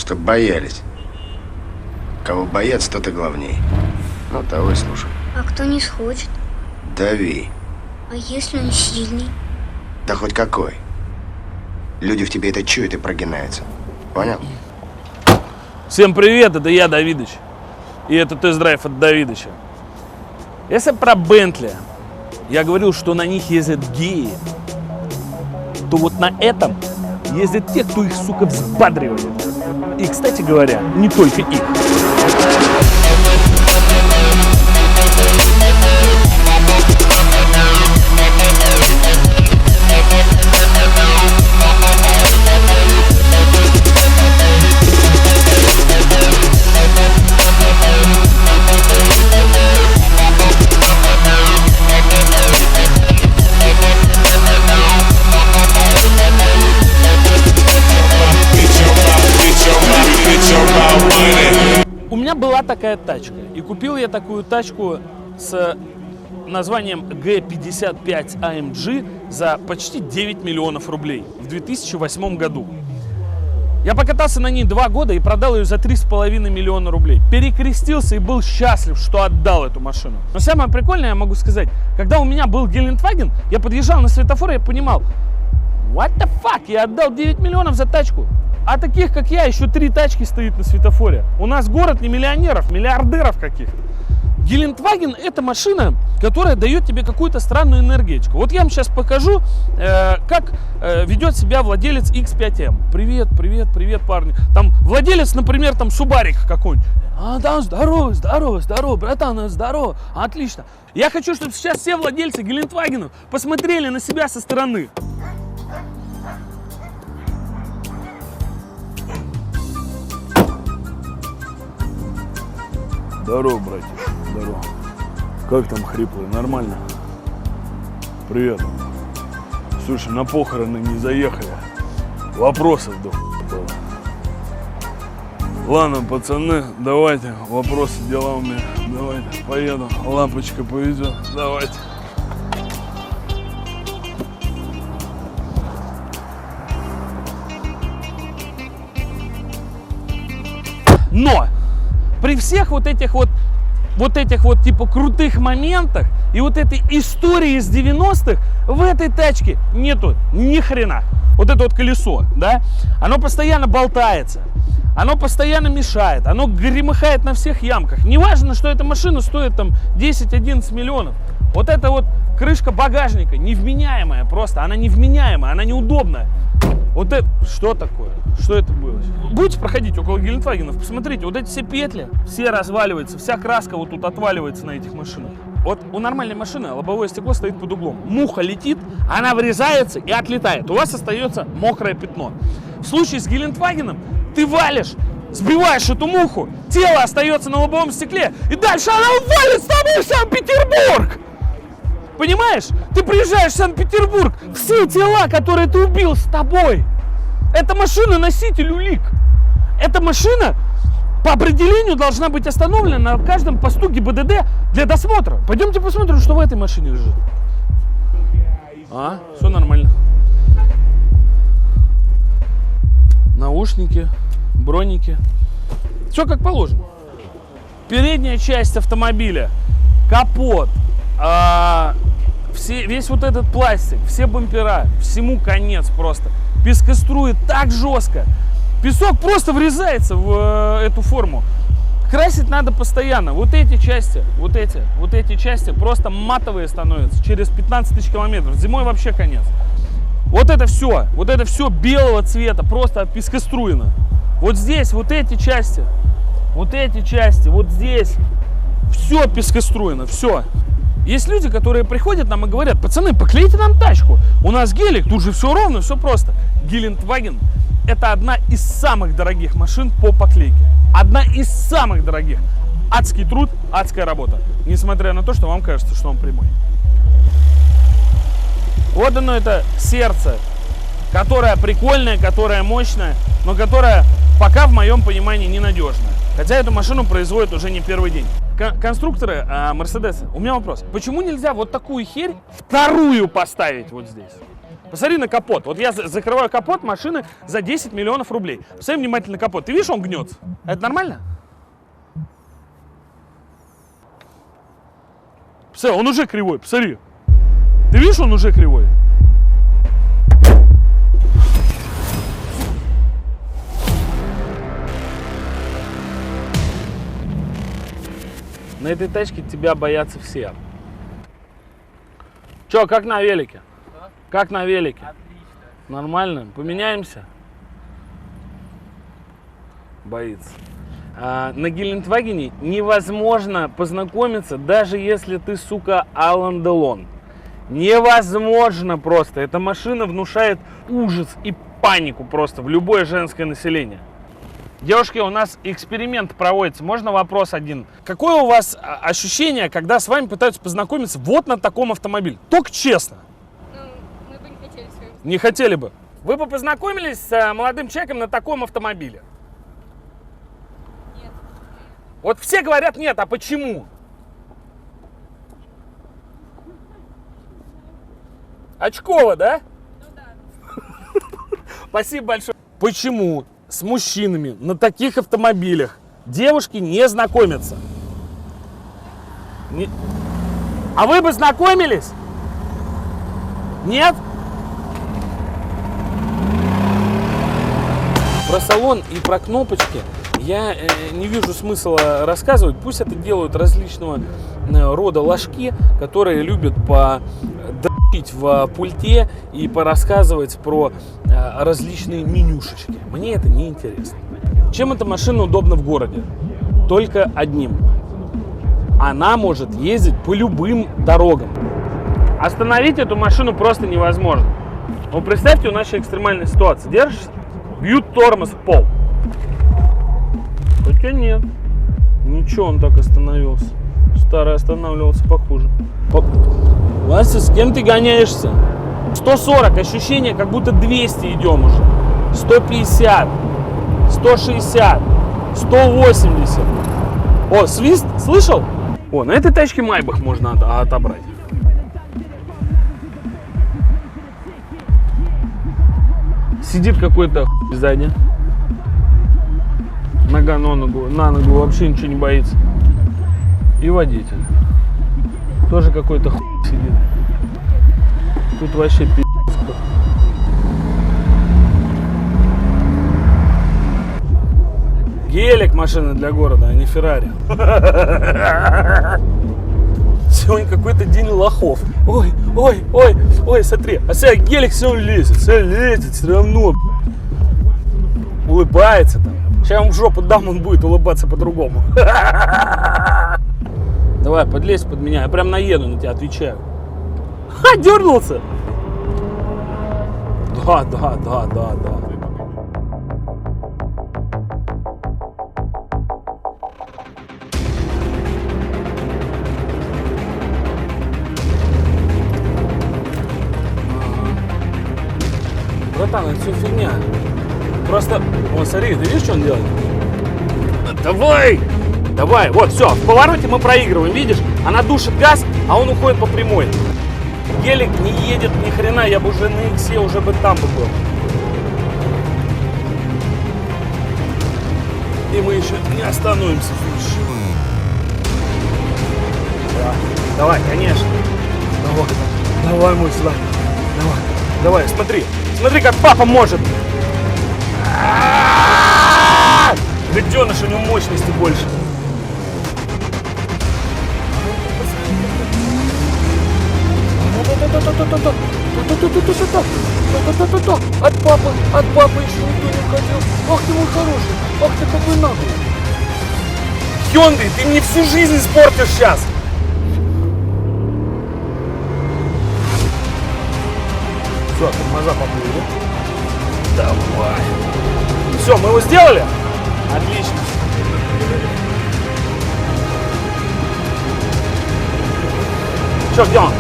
Чтоб боялись. Кого боятся, тот и главней. Ну, того и слушай. А кто не схочет? Дави. А если он сильный? Да хоть какой. Люди в тебе это чуют и прогинаются. Понял? Всем привет, это я, Давидыч. И это тест-драйв от Давидыча. Если про Бентли я говорил, что на них ездят геи, то вот на этом ездят те, кто их, сука, взбадривает. И, кстати говоря, не только их. У меня была такая тачка, и купил я такую тачку с названием G55 AMG за почти 9 миллионов рублей в 2008 году. Я покатался на ней 2 года и продал ее за 3,5 миллиона рублей. Перекрестился и был счастлив, что отдал эту машину. Но самое прикольное, я могу сказать, когда у меня был Гелендваген, я подъезжал на светофор и я понимал, what the fuck, я отдал 9 миллионов за тачку. А таких, как я, еще 3 тачки стоит на светофоре. У нас город не миллионеров, миллиардеров каких-то. Гелендваген — это машина, которая дает тебе какую-то странную энергетику. Вот я вам сейчас покажу, как ведет себя владелец X5M. Привет, привет, привет, парни. Там владелец, например, там Субарик какой-нибудь. А, да, здорово, здорово, здорово, братан, здорово, отлично. Я хочу, чтобы сейчас все владельцы Гелендвагенов посмотрели на себя со стороны. Здорово, братья, здорово. Как там хриплый, нормально? Привет. Слушай, на похороны не заехали. Вопросов до было. Ладно, пацаны, давайте, вопросы, дела у меня. Давайте, поеду, лампочка повезет, давайте. Но при всех вот этих типа крутых моментах и вот этой истории из 90-х в этой тачке нету ни хрена. Вот это вот колесо, да, оно постоянно болтается, оно постоянно мешает, оно гремыхает на всех ямках. Неважно, что эта машина стоит там 10-11 миллионов. Вот эта вот крышка багажника невменяемая просто, она невменяемая, она неудобная. Вот это, что такое? Что это было? Будете проходить около Гелендвагенов, посмотрите, вот эти все петли, все разваливаются, вся краска вот тут отваливается на этих машинах. Вот у нормальной машины лобовое стекло стоит под углом. Муха летит, она врезается и отлетает. У вас остается мокрое пятно. В случае с Гелендвагеном ты валишь, сбиваешь эту муху, тело остается на лобовом стекле, и дальше она валит с тобой в Санкт-Петербург. Понимаешь? Ты приезжаешь в Санкт-Петербург, все тела, которые ты убил, с тобой. Эта машина носитель улик. Эта машина по определению должна быть остановлена на каждом посту ГИБДД для досмотра. Пойдемте посмотрим, что в этой машине лежит. А, все нормально. Наушники, броники. Все как положено. Передняя часть автомобиля, капот, весь вот этот пластик, все бампера, всему конец просто. Пескоструит так жестко. Песок просто врезается в эту форму. Красить надо постоянно. Вот эти части, вот эти части просто матовые становятся через 15 тысяч километров. Зимой вообще конец. Вот это все белого цвета, просто пескоструено. Вот здесь вот эти части, вот здесь все пескоструено, все. Есть люди, которые приходят нам и говорят: пацаны, поклейте нам тачку, у нас гелик, тут же все ровно, все просто. Гелендваген — это одна из самых дорогих машин по поклейке. Одна из самых дорогих. Адский труд, адская работа. Несмотря на то, что вам кажется, что он прямой. Вот оно, это сердце, которое прикольное, которое мощное, но которое пока в моем понимании ненадежное. Хотя эту машину производят уже не первый день. Конструкторы Мерседеса, у меня вопрос. Почему нельзя вот такую херь вторую поставить вот здесь? Посмотри на капот. Вот я закрываю капот машины за 10 миллионов рублей. Посмотри внимательно на капот. Ты видишь, он гнется? Это нормально? Посмотри, он уже кривой, посмотри. Ты видишь, он уже кривой? На этой тачке тебя боятся все. Че, как на велике? Как на велике? Отлично. Нормально? Поменяемся? Боится. На Гелендвагене невозможно познакомиться, даже если ты, сука, Алан Делон. Невозможно просто. Эта машина внушает ужас и панику просто в любое женское население. Девушки, у нас эксперимент проводится. Можно вопрос один? Какое у вас ощущение, когда с вами пытаются познакомиться вот на таком автомобиле? Только честно. Ну, мы бы не хотели с вами. Не хотели бы. Вы бы познакомились с молодым человеком на таком автомобиле? Нет. Вот все говорят нет, а почему? Очково, да? Ну да. Спасибо большое. Почему с мужчинами на таких автомобилях девушки не знакомятся? А вы бы знакомились? Нет? Про салон и про кнопочки я не вижу смысла рассказывать. Пусть это делают различного рода ложки, которые любят подрочить в пульте и порассказывать про различные менюшечки. Мне это не интересно. Чем эта машина удобна в городе? Только одним. Она может ездить по любым дорогам. Остановить эту машину просто невозможно. Ну, представьте, у нас сейчас экстремальная ситуация. Держишься, бьют тормоз в пол. Хотя нет. Ничего, он так остановился. Старый останавливался похуже. Вася, с кем ты гоняешься? 140, ощущение, как будто 200 идем уже. 150, 160, 180. О, свист, слышал? О, на этой тачке Майбах можно отобрать. Сидит какой-то хуй сзади. Нога на ногу, вообще ничего не боится. И водитель. Тоже какой-то хуй сидит. Тут вообще пи***ц. Гелик машина для города, а не Феррари. Сегодня какой-то день лохов. Ой, смотри. А сега гелик все лезет, все равно. Улыбается там. Сейчас я ему в жопу дам, он будет улыбаться по-другому. Давай, подлезь под меня. Я прям наеду на тебя, отвечаю. Ха, дернулся. Да. Братан, это все фигня. Просто, вот смотри, ты видишь, что он делает? Давай, вот, все, в повороте мы проигрываем, видишь? Она душит газ, а он уходит по прямой. Гелик не едет ни хрена, я бы уже на иксе уже бы там был. И мы еще не остановимся. Да. Давай, конечно. Давай, мой сладкий. Давай, смотри, как папа может. Гаденыш, у него мощности больше. От папы еще никто не уходил. Ах ты мой хороший, ах ты какой наглый. Hyundai, ты мне всю жизнь испортишь сейчас. Все, тормоза поплыли. Давай. Все, мы его сделали? Отлично. Что, где он?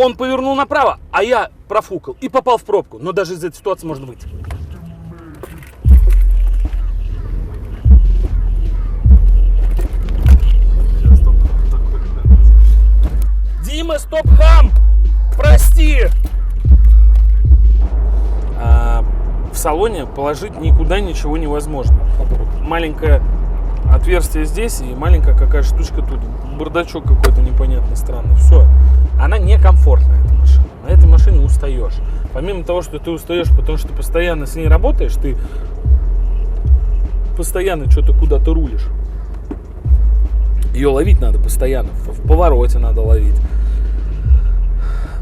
Он повернул направо, а я профукал и попал в пробку. Но даже из этой ситуации можно выйти. Дима, стоп, хам! Прости! В салоне положить никуда ничего невозможно. Маленькое отверстие здесь и маленькая какая штучка тут. Бардачок какой-то непонятно странный. Все. Она некомфортная, эта машина. На этой машине устаешь. Помимо того, что ты устаешь, потому что ты постоянно с ней работаешь, ты постоянно что-то куда-то рулишь. Ее ловить надо постоянно. В повороте надо ловить.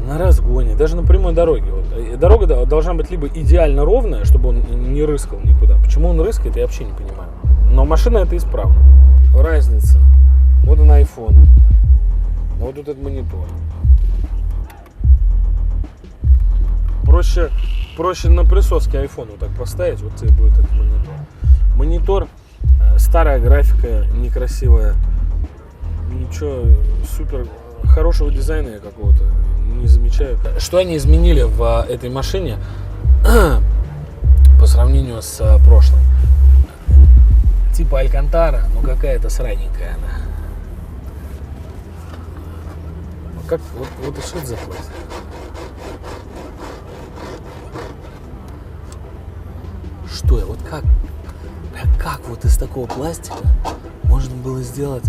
На разгоне, даже на прямой дороге. Вот. Дорога должна быть либо идеально ровная, чтобы он не рыскал никуда. Почему он рыскает, я вообще не понимаю. Но машина это исправна. Разница. Вот он iPhone. Вот тут этот монитор. Проще на присоске iPhone вот так поставить, вот тебе будет этот монитор. Монитор, старая графика, некрасивая. Ничего супер хорошего дизайна я какого-то не замечаю. Что они изменили в этой машине по сравнению с прошлым? Типа Алькантара, но какая-то сраненькая она. Как, вот и что это за пластик? Что я, вот как вот из такого пластика можно было сделать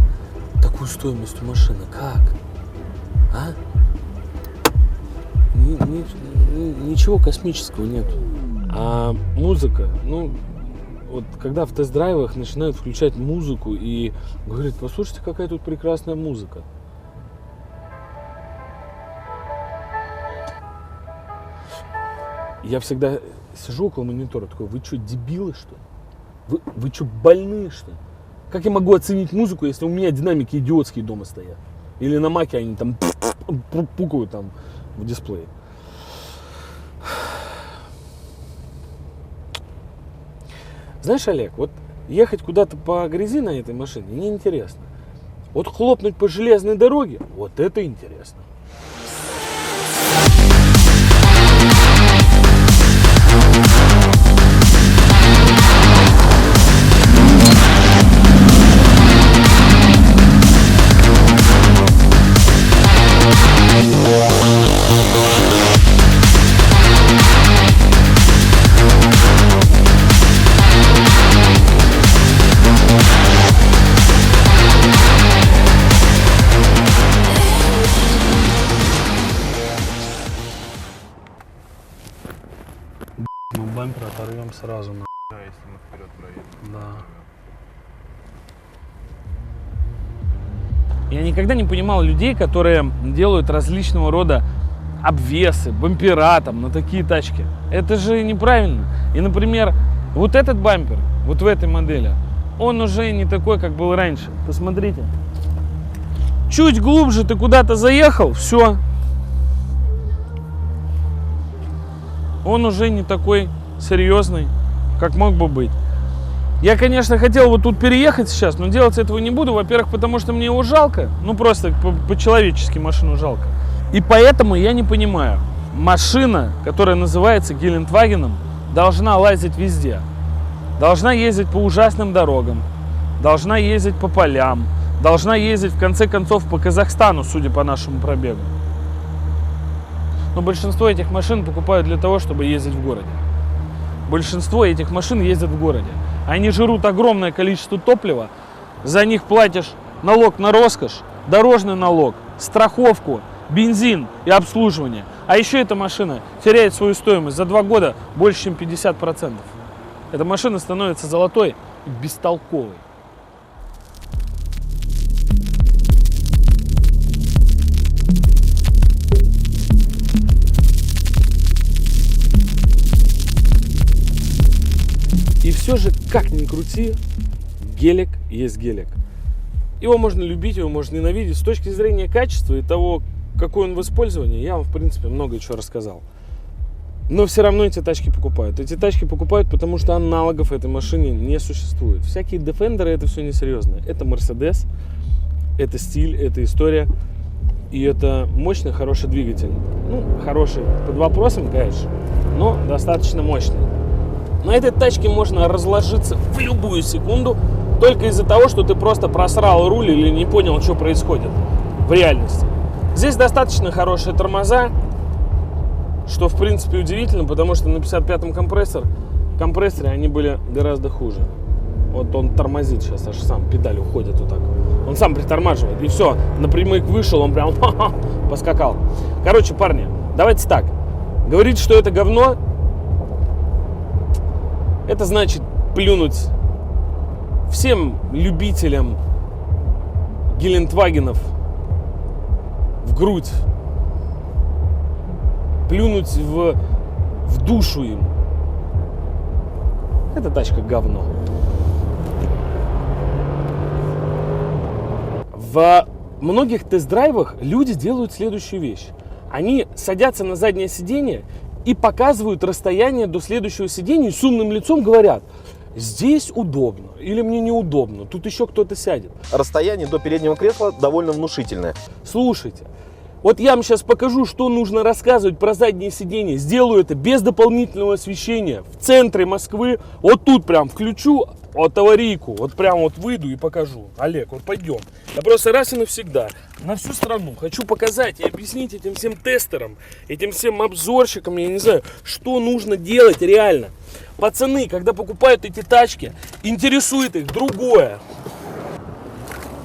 такую стоимость у машины? Как? А? Ничего космического нет. А музыка, ну, вот когда в тест-драйвах начинают включать музыку и говорят, послушайте, какая тут прекрасная музыка. Я всегда сижу около монитора, такой, вы что, дебилы, что ли? Вы что, больные, что ли? Как я могу оценить музыку, если у меня динамики идиотские дома стоят? Или на маке они там пукают там в дисплее. Знаешь, Олег, вот ехать куда-то по грязи на этой машине неинтересно. Вот хлопнуть по железной дороге, вот это интересно. Мы бампер оторвем сразу. Да, если мы вперед проедем. Да. Я никогда не понимал людей, которые делают различного рода обвесы, бампера там на такие тачки. Это же неправильно. И, например, вот этот бампер, вот в этой модели, он уже не такой, как был раньше. Посмотрите. Чуть глубже ты куда-то заехал, все. Он уже не такой серьезный, как мог бы быть. Я, конечно, хотел вот тут переехать сейчас, но делать этого не буду. Во-первых, потому что мне его жалко. Ну, просто по-человечески машину жалко. И поэтому я не понимаю. Машина, которая называется Гелендвагеном, должна лазить везде. Должна ездить по ужасным дорогам. Должна ездить по полям. Должна ездить, в конце концов, по Казахстану, судя по нашему пробегу. Но большинство этих машин покупают для того, чтобы ездить в городе. Большинство этих машин ездят в городе. Они жрут огромное количество топлива. За них платишь налог на роскошь, дорожный налог, страховку, бензин и обслуживание. А еще эта машина теряет свою стоимость за 2 года больше, чем 50%. Эта машина становится золотой и бестолковой. И все же, как ни крути, гелик есть гелик. Его можно любить, его можно ненавидеть. С точки зрения качества и того, какой он в использовании, я вам, в принципе, много чего рассказал. Но все равно эти тачки покупают. Эти тачки покупают, потому что аналогов этой машине не существует. Всякие Defender'ы — это все несерьезно. Это Mercedes, это стиль, это история. И это мощный, хороший двигатель. Ну, хороший под вопросом, конечно, но достаточно мощный. На этой тачке можно разложиться в любую секунду, только из-за того, что ты просто просрал руль или не понял, что происходит в реальности. Здесь достаточно хорошие тормоза, что в принципе удивительно, потому что на 55-м компрессоре они были гораздо хуже. Вот он тормозит сейчас, аж сам, педаль уходит вот так. Он сам притормаживает, и все, напрямик вышел, он прям поскакал. Короче, парни, давайте так. Говорить, что это говно, это значит плюнуть всем любителям Гелендвагенов в грудь, плюнуть в душу им. Эта тачка говно. В многих тест-драйвах люди делают следующую вещь. Они садятся на заднее сиденье и показывают расстояние до следующего сиденья и с умным лицом говорят: здесь удобно или мне неудобно, тут еще кто-то сядет. Расстояние до переднего кресла довольно внушительное. Слушайте, вот я вам сейчас покажу, что нужно рассказывать про заднее сиденье. Сделаю это без дополнительного освещения в центре Москвы. Вот тут прям включу вот аварийку, вот прям вот выйду и покажу. Олег, вот пойдем. Я просто раз и навсегда на всю страну хочу показать и объяснить этим всем тестерам, этим всем обзорщикам, я не знаю, что нужно делать реально. Пацаны, когда покупают эти тачки, интересует их другое.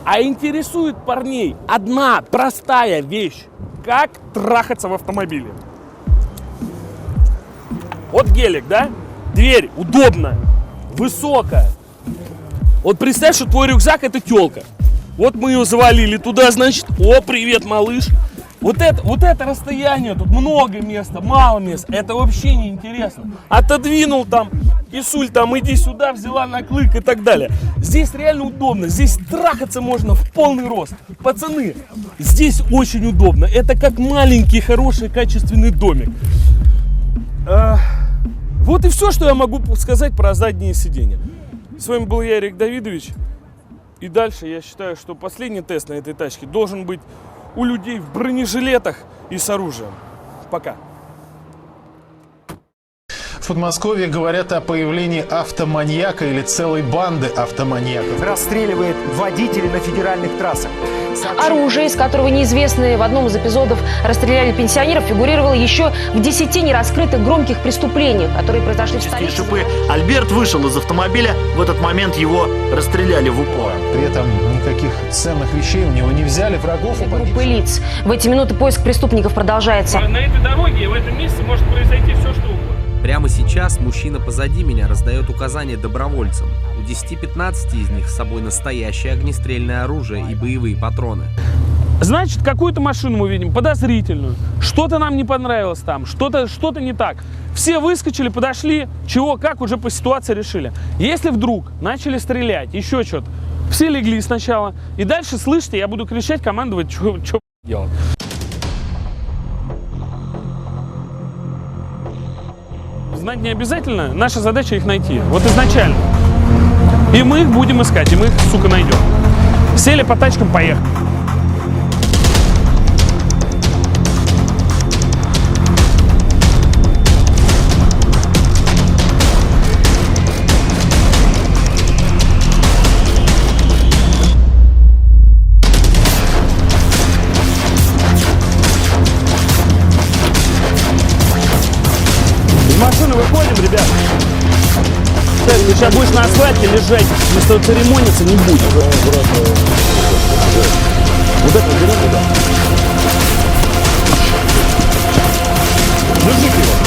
А интересует парней одна простая вещь. Как трахаться в автомобиле. Вот гелик, да? Дверь удобная, высокая. Вот представь, что твой рюкзак — это тёлка. Вот мы ее завалили туда, значит, о, привет, малыш. Вот это расстояние, тут много места, мало места, это вообще не интересно. Отодвинул там, кисуль там, иди сюда, взяла на клык и так далее. Здесь реально удобно, здесь трахаться можно в полный рост. Пацаны, здесь очень удобно, это как маленький, хороший, качественный домик. Вот и все, что я могу сказать про задние сиденья. С вами был я, Эрик Давидович. И дальше я считаю, что последний тест на этой тачке должен быть у людей в бронежилетах и с оружием. Пока. В Подмосковье говорят о появлении автоманьяка или целой банды автоманьяков. Расстреливает водителей на федеральных трассах. Оружие, из которого неизвестные в одном из эпизодов расстреляли пенсионеров, фигурировало еще в 10 нераскрытых громких преступлениях, которые произошли в столице. Шипы. Альберт вышел из автомобиля, в этот момент его расстреляли в упор. При этом никаких ценных вещей у него не взяли, врагов у группы лиц. В эти минуты поиск преступников продолжается. На этой дороге, в этом месте может произойти все, что угодно. Прямо сейчас мужчина позади меня раздает указания добровольцам. У 10-15 из них с собой настоящее огнестрельное оружие и боевые патроны. Значит, какую-то машину мы видим подозрительную. Что-то нам не понравилось там, что-то не так. Все выскочили, подошли, чего, как, уже по ситуации решили. Если вдруг начали стрелять, еще что-то, все легли сначала. И дальше, слышите, я буду кричать, командовать, что делать. Знать не обязательно, наша задача их найти. Вот изначально. И мы их будем искать, и мы их, сука, найдем. Сели по тачкам, поехали. Машины выходим, ребят. Ты сейчас будешь на асфальте лежать, мы с тобой церемониться не будем. Вот это берем, да. Держи его.